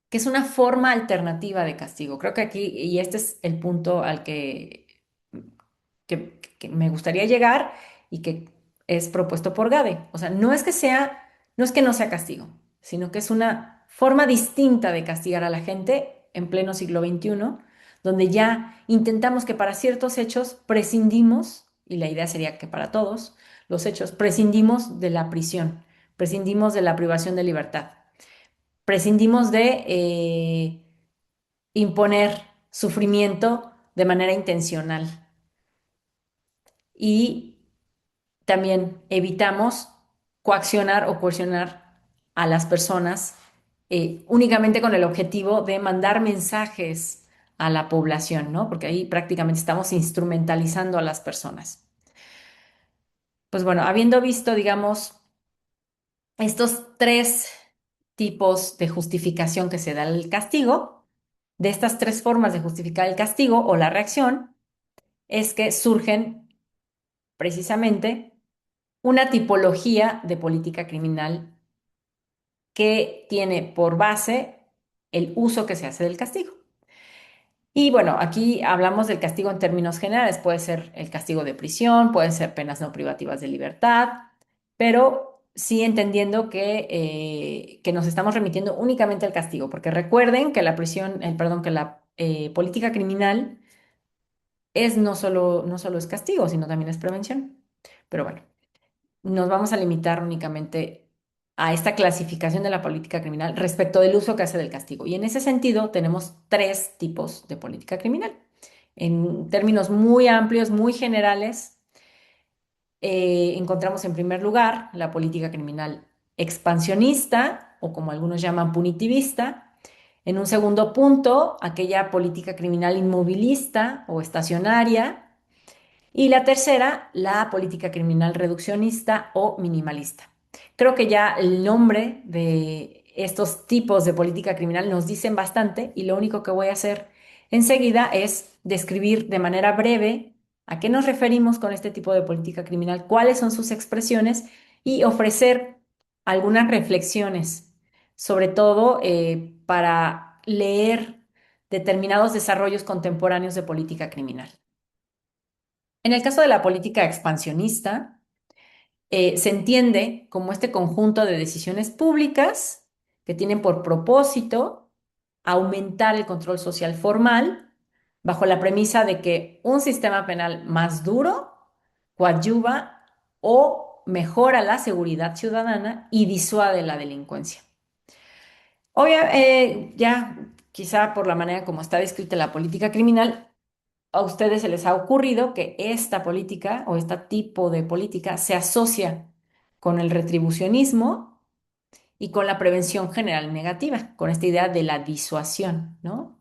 que es una forma alternativa de castigo. Creo que aquí, y este es el punto al que me gustaría llegar y que es propuesto por Gade. O sea, no es que no sea castigo, sino que es una forma distinta de castigar a la gente en pleno siglo XXI, donde ya intentamos que para ciertos hechos prescindimos, y la idea sería que para todos los hechos, prescindimos de la prisión, prescindimos de la privación de libertad, prescindimos de imponer sufrimiento de manera intencional y también evitamos coaccionar o coercionar a las personas únicamente con el objetivo de mandar mensajes a la población, ¿no? Porque ahí prácticamente estamos instrumentalizando a las personas. Pues bueno, habiendo visto, digamos, estos tres tipos de justificación que se da al castigo, de estas tres formas de justificar el castigo o la reacción, es que surgen precisamente una tipología de política criminal que tiene por base el uso que se hace del castigo. Y bueno, aquí hablamos del castigo en términos generales. Puede ser el castigo de prisión, pueden ser penas no privativas de libertad, pero sí entendiendo que nos estamos remitiendo únicamente al castigo, porque recuerden que la prisión, perdón, que la política criminal no solo es castigo, sino también es prevención. Pero bueno, nos vamos a limitar únicamente a esta clasificación de la política criminal respecto del uso que hace del castigo. Y en ese sentido tenemos tres tipos de política criminal. En términos muy amplios, muy generales, encontramos en primer lugar la política criminal expansionista o como algunos llaman punitivista. En un segundo punto, aquella política criminal inmovilista o estacionaria. Y la tercera, la política criminal reduccionista o minimalista. Creo que ya el nombre de estos tipos de política criminal nos dicen bastante y lo único que voy a hacer enseguida es describir de manera breve a qué nos referimos con este tipo de política criminal, cuáles son sus expresiones y ofrecer algunas reflexiones, sobre todo para leer determinados desarrollos contemporáneos de política criminal. En el caso de la política expansionista, se entiende como este conjunto de decisiones públicas que tienen por propósito aumentar el control social formal bajo la premisa de que un sistema penal más duro coadyuva o mejora la seguridad ciudadana y disuade la delincuencia. Ya quizá por la manera como está descrita la política criminal, a ustedes se les ha ocurrido que esta política o este tipo de política se asocia con el retribucionismo y con la prevención general negativa, con esta idea de la disuasión, ¿no?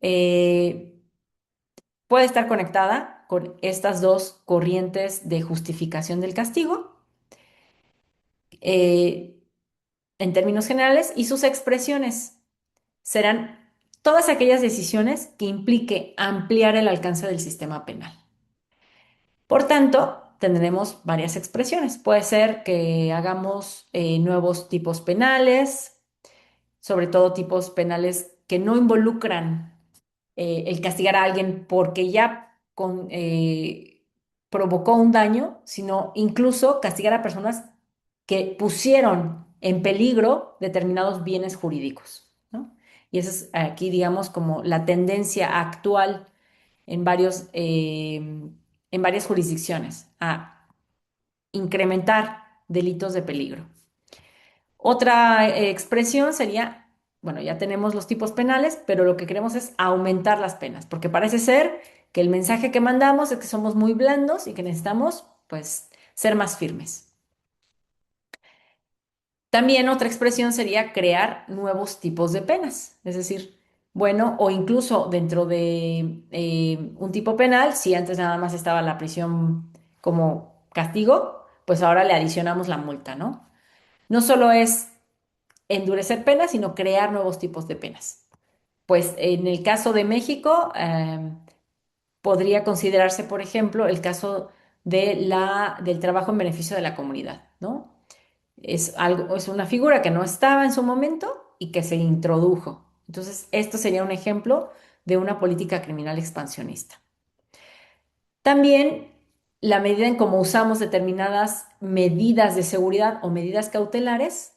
Eh, Puede estar conectada con estas dos corrientes de justificación del castigo, eh, en términos generales, y sus expresiones serán todas aquellas decisiones que implique ampliar el alcance del sistema penal. Por tanto, tendremos varias expresiones. Puede ser que hagamos nuevos tipos penales, sobre todo tipos penales que no involucran el castigar a alguien porque ya provocó un daño, sino incluso castigar a personas que pusieron en peligro determinados bienes jurídicos, ¿no? Y esa es aquí, digamos, como la tendencia actual en en varias jurisdicciones a incrementar delitos de peligro. Otra expresión sería, bueno, ya tenemos los tipos penales, pero lo que queremos es aumentar las penas, porque parece ser que el mensaje que mandamos es que somos muy blandos y que necesitamos, pues, ser más firmes. También otra expresión sería crear nuevos tipos de penas, es decir, bueno, o incluso dentro de un tipo penal, si antes nada más estaba la prisión como castigo, pues ahora le adicionamos la multa, ¿no? No solo es endurecer penas, sino crear nuevos tipos de penas. Pues en el caso de México, podría considerarse, por ejemplo, el caso del trabajo en beneficio de la comunidad, ¿no? Es algo, es una figura que no estaba en su momento y que se introdujo. Entonces, esto sería un ejemplo de una política criminal expansionista. También la medida en cómo usamos determinadas medidas de seguridad o medidas cautelares,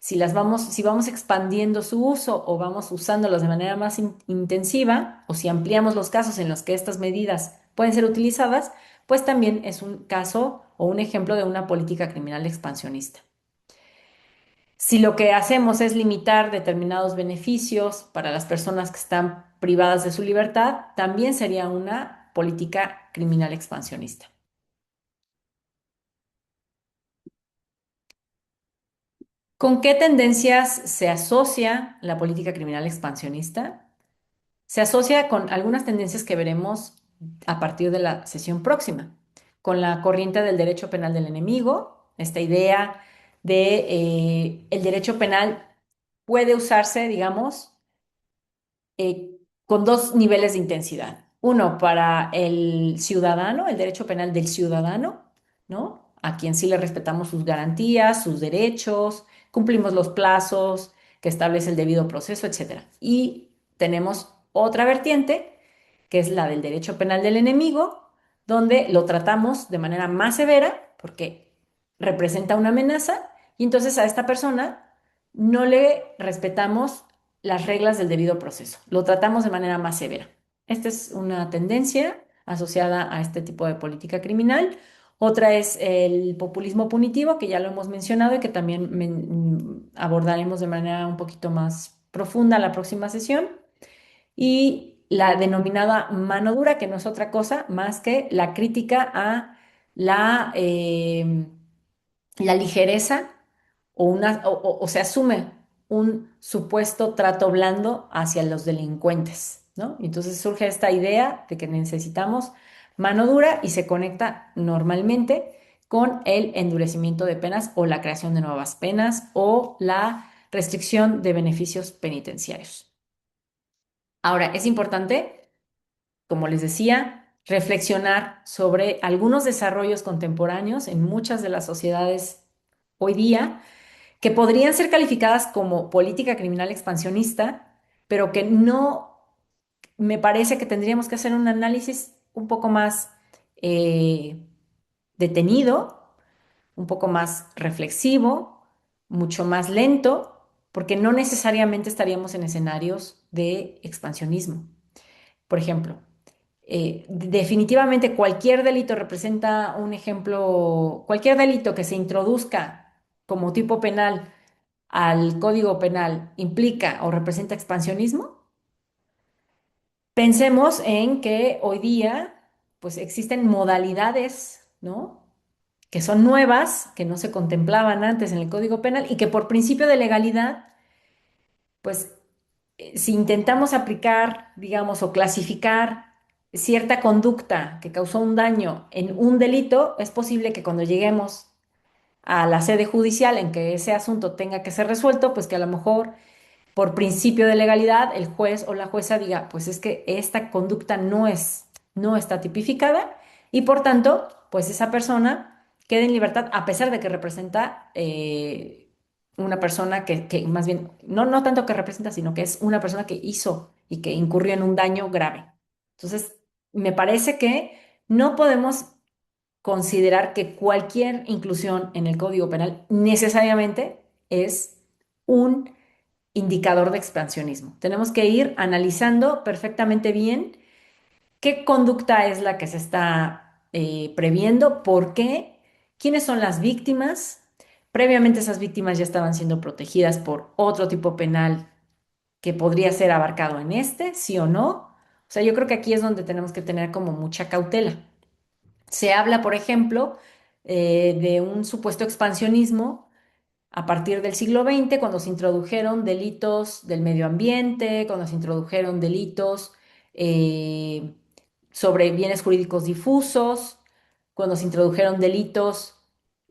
si vamos expandiendo su uso o vamos usándolas de manera más intensiva, o si ampliamos los casos en los que estas medidas pueden ser utilizadas, pues también es un caso o un ejemplo de una política criminal expansionista. Si lo que hacemos es limitar determinados beneficios para las personas que están privadas de su libertad, también sería una política criminal expansionista. ¿Con qué tendencias se asocia la política criminal expansionista? Se asocia con algunas tendencias que veremos a partir de la sesión próxima, con la corriente del derecho penal del enemigo, esta idea de el derecho penal puede usarse, digamos, con dos niveles de intensidad. Uno, para el ciudadano, el derecho penal del ciudadano, ¿no? A quien sí le respetamos sus garantías, sus derechos, cumplimos los plazos que establece el debido proceso, etcétera. Y tenemos otra vertiente, que es la del derecho penal del enemigo, donde lo tratamos de manera más severa porque representa una amenaza y entonces a esta persona no le respetamos las reglas del debido proceso. Lo tratamos de manera más severa. Esta es una tendencia asociada a este tipo de política criminal. Otra es el populismo punitivo, que ya lo hemos mencionado y que también abordaremos de manera un poquito más profunda la próxima sesión. Y la denominada mano dura, que no es otra cosa más que la crítica a la, la ligereza o se asume un supuesto trato blando hacia los delincuentes, ¿no? Y entonces surge esta idea de que necesitamos mano dura y se conecta normalmente con el endurecimiento de penas o la creación de nuevas penas o la restricción de beneficios penitenciarios. Ahora, es importante, como les decía, reflexionar sobre algunos desarrollos contemporáneos en muchas de las sociedades hoy día que podrían ser calificadas como política criminal expansionista, pero que no me parece que tendríamos que hacer un análisis un poco más eh, detenido, un poco más reflexivo, mucho más lento, porque no necesariamente estaríamos en escenarios de expansionismo. Por ejemplo, definitivamente cualquier delito representa un ejemplo, cualquier delito que se introduzca como tipo penal al Código Penal implica o representa expansionismo. Pensemos en que hoy día pues existen modalidades, ¿no? que son nuevas, que no se contemplaban antes en el Código Penal y que por principio de legalidad, pues si intentamos aplicar, digamos, o clasificar cierta conducta que causó un daño en un delito, es posible que cuando lleguemos a la sede judicial en que ese asunto tenga que ser resuelto, pues que a lo mejor por principio de legalidad el juez o la jueza diga, pues es que esta conducta no está tipificada y por tanto, pues esa persona queda en libertad a pesar de que representa una persona que más bien, no tanto que representa, sino que es una persona que hizo y que incurrió en un daño grave. Entonces, me parece que no podemos considerar que cualquier inclusión en el Código Penal necesariamente es un indicador de expansionismo. Tenemos que ir analizando perfectamente bien qué conducta es la que se está previendo, por qué, quiénes son las víctimas. Previamente esas víctimas ya estaban siendo protegidas por otro tipo penal que podría ser abarcado en este, sí o no. O sea, yo creo que aquí es donde tenemos que tener como mucha cautela. Se habla, por ejemplo, de un supuesto expansionismo a partir del siglo XX, cuando se introdujeron delitos del medio ambiente, cuando se introdujeron delitos eh, sobre bienes jurídicos difusos, cuando se introdujeron delitos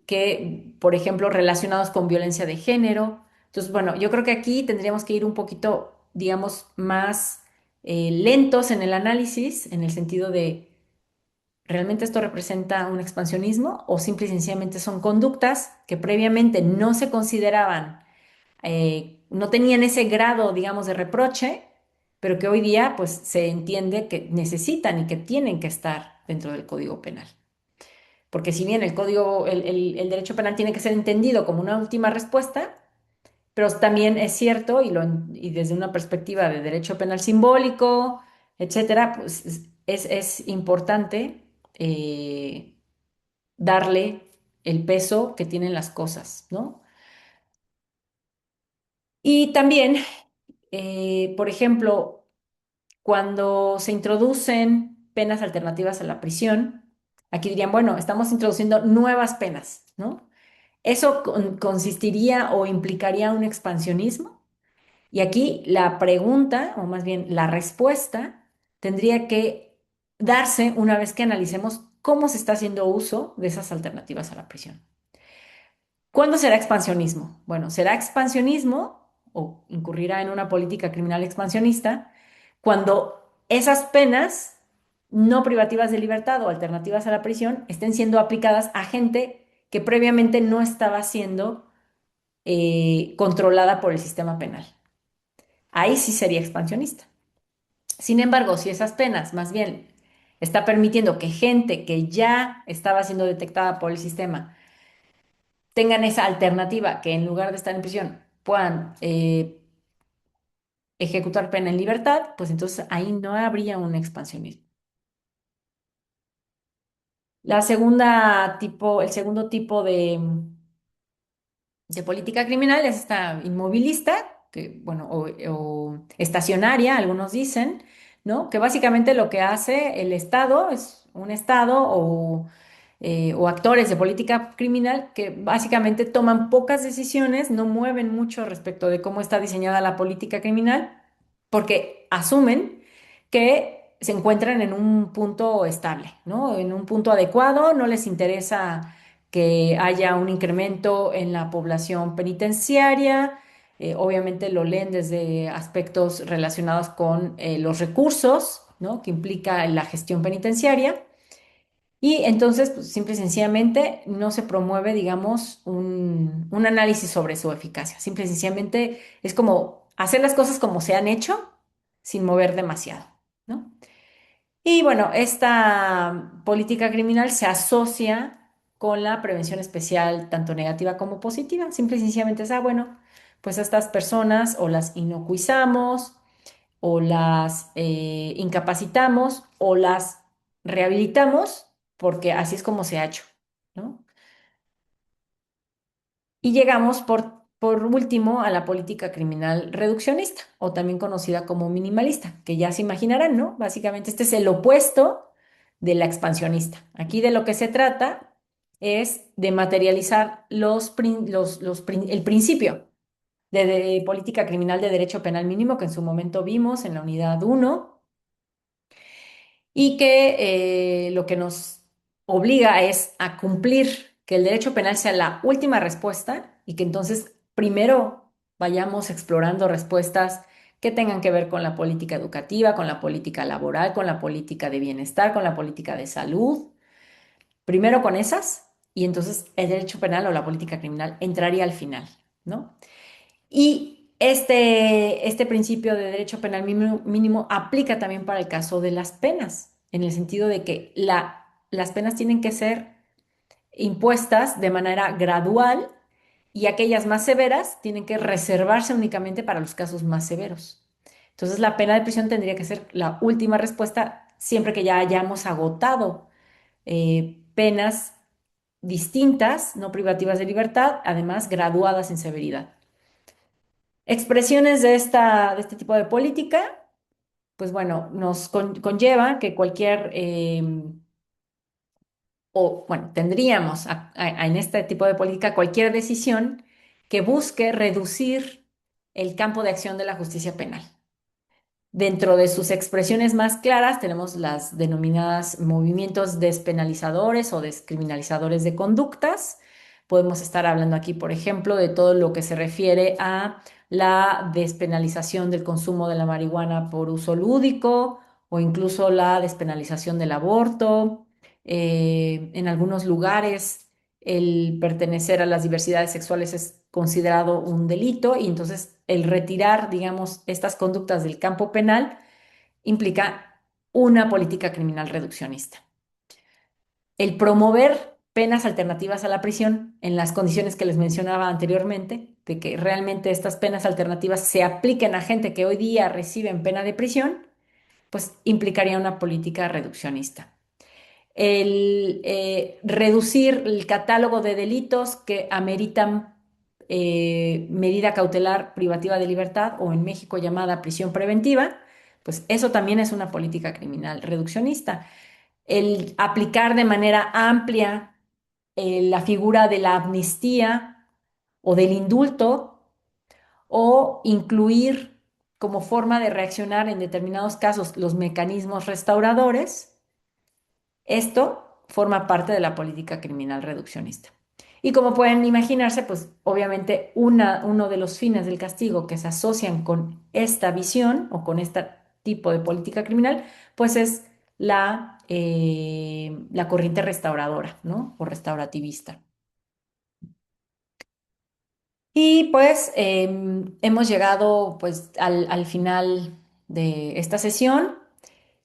que, por ejemplo, relacionados con violencia de género. Entonces, bueno, yo creo que aquí tendríamos que ir un poquito, digamos, más lentos en el análisis, en el sentido de ¿realmente esto representa un expansionismo o simple y sencillamente son conductas que previamente no se consideraban, no tenían ese grado, digamos, de reproche, pero que hoy día pues se entiende que necesitan y que tienen que estar dentro del Código Penal? Porque si bien el derecho penal tiene que ser entendido como una última respuesta, pero también es cierto, y desde una perspectiva de derecho penal simbólico, etcétera, pues es importante darle el peso que tienen las cosas, ¿no? Y también, por ejemplo, cuando se introducen penas alternativas a la prisión, aquí dirían, bueno, estamos introduciendo nuevas penas, ¿no? ¿Eso consistiría o implicaría un expansionismo? Y aquí la pregunta, o más bien la respuesta, tendría que darse una vez que analicemos cómo se está haciendo uso de esas alternativas a la prisión. ¿Cuándo será expansionismo? Bueno, será expansionismo o incurrirá en una política criminal expansionista cuando esas penas no privativas de libertad o alternativas a la prisión estén siendo aplicadas a gente que previamente no estaba siendo controlada por el sistema penal. Ahí sí sería expansionista. Sin embargo, si esas penas más bien está permitiendo que gente que ya estaba siendo detectada por el sistema tengan esa alternativa, que en lugar de estar en prisión puedan ejecutar pena en libertad, pues entonces ahí no habría un expansionismo. El segundo tipo de política criminal es esta inmovilista, que, bueno, o estacionaria, algunos dicen, ¿no? Que básicamente lo que hace el Estado es un Estado o actores de política criminal que básicamente toman pocas decisiones, no mueven mucho respecto de cómo está diseñada la política criminal, porque asumen que se encuentran en un punto estable, ¿no? En un punto adecuado, no les interesa que haya un incremento en la población penitenciaria. Obviamente lo leen desde aspectos relacionados con los recursos, ¿no? Que implica la gestión penitenciaria. Y entonces, pues, simple y sencillamente, no se promueve, digamos, un análisis sobre su eficacia. Simple y sencillamente es como hacer las cosas como se han hecho, sin mover demasiado, ¿no? Y bueno, esta política criminal se asocia con la prevención especial, tanto negativa como positiva. Simple y sencillamente es, bueno, pues a estas personas o las inocuizamos, o las incapacitamos, o las rehabilitamos, porque así es como se ha hecho, ¿no? Y llegamos por último a la política criminal reduccionista, o también conocida como minimalista, que ya se imaginarán, ¿no? Básicamente este es el opuesto de la expansionista. Aquí de lo que se trata es de materializar el principio de política criminal de derecho penal mínimo que en su momento vimos en la unidad uno y que lo que nos obliga es a cumplir que el derecho penal sea la última respuesta y que entonces primero vayamos explorando respuestas que tengan que ver con la política educativa, con la política laboral, con la política de bienestar, con la política de salud, primero con esas y entonces el derecho penal o la política criminal entraría al final, ¿no? Y este principio de derecho penal mínimo aplica también para el caso de las penas, en el sentido de que las penas tienen que ser impuestas de manera gradual y aquellas más severas tienen que reservarse únicamente para los casos más severos. Entonces, la pena de prisión tendría que ser la última respuesta siempre que ya hayamos agotado penas distintas, no privativas de libertad, además graduadas en severidad. Expresiones de este tipo de política, pues bueno, nos conlleva que bueno, tendríamos en este tipo de política cualquier decisión que busque reducir el campo de acción de la justicia penal. Dentro de sus expresiones más claras tenemos las denominadas movimientos despenalizadores o descriminalizadores de conductas. Podemos estar hablando aquí, por ejemplo, de todo lo que se refiere a la despenalización del consumo de la marihuana por uso lúdico o incluso la despenalización del aborto. En algunos lugares el pertenecer a las diversidades sexuales es considerado un delito y entonces el retirar, digamos, estas conductas del campo penal implica una política criminal reduccionista. El promover penas alternativas a la prisión en las condiciones que les mencionaba anteriormente, de que realmente estas penas alternativas se apliquen a gente que hoy día reciben pena de prisión, pues implicaría una política reduccionista. Reducir el catálogo de delitos que ameritan medida cautelar privativa de libertad o en México llamada prisión preventiva, pues eso también es una política criminal reduccionista. El aplicar de manera amplia la figura de la amnistía o del indulto o incluir como forma de reaccionar en determinados casos los mecanismos restauradores, esto forma parte de la política criminal reduccionista. Y como pueden imaginarse, pues obviamente uno de los fines del castigo que se asocian con esta visión o con este tipo de política criminal, pues es la corriente restauradora, ¿no? O restaurativista. Y pues hemos llegado pues al final de esta sesión.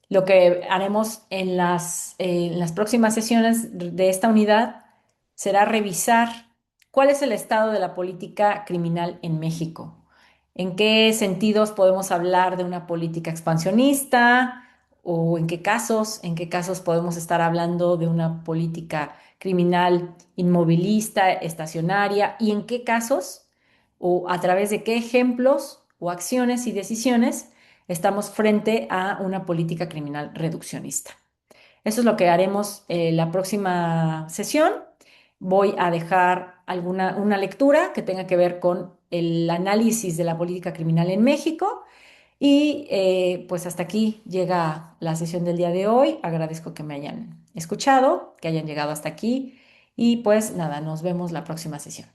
Lo que haremos en las próximas sesiones de esta unidad será revisar cuál es el estado de la política criminal en México. ¿En qué sentidos podemos hablar de una política expansionista? ¿O en qué casos podemos estar hablando de una política criminal inmovilista, estacionaria? ¿Y en qué casos o a través de qué ejemplos o acciones y decisiones estamos frente a una política criminal reduccionista? Eso es lo que haremos la próxima sesión. Voy a dejar una lectura que tenga que ver con el análisis de la política criminal en México. Y pues hasta aquí llega la sesión del día de hoy. Agradezco que me hayan escuchado, que hayan llegado hasta aquí. Y pues nada, nos vemos la próxima sesión.